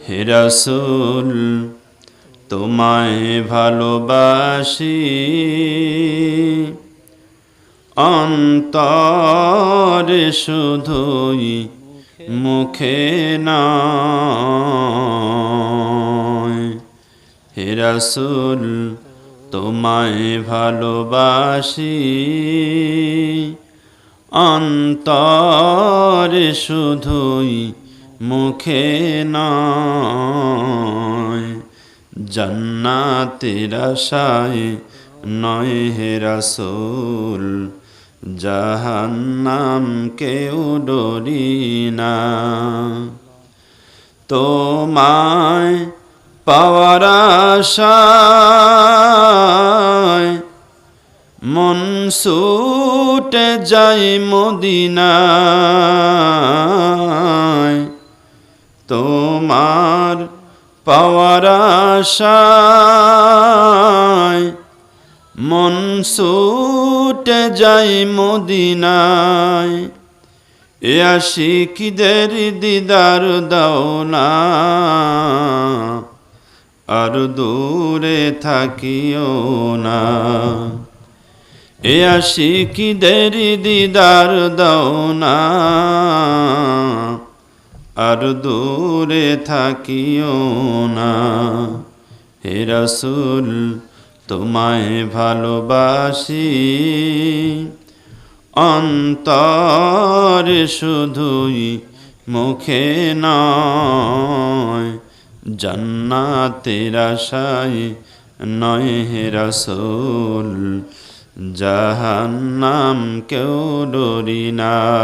হে রাসূল তোমায় ভালোবাসি অন্তরে শুধুই মুখে নয়। হে রাসূল তোমায় ভালোবাসি অন্তরে শুধুই মুখে নয়। জান্নাতের আশায় নয় হে রাসূল জাহান্নাম কেউ ডরি না। তোমায় পাওয়ার আশায় মন ছুটে যায় মদিনায়। তোমার পাওয়ার আশায় মন ছুটে যায় মদিনায়। এ আশিকদের দিদার দাও না আর দূরে থাকিও না। এ আশিকদের দিদার দাও না আর দূরে থাকিও না। হে রাসূল তোমায় ভালোবাসি অন্তরে শুধুই মুখে নয়। জান্নাতের আশায় নয় হে রাসূল জাহান্নাম কেউ ডরি না।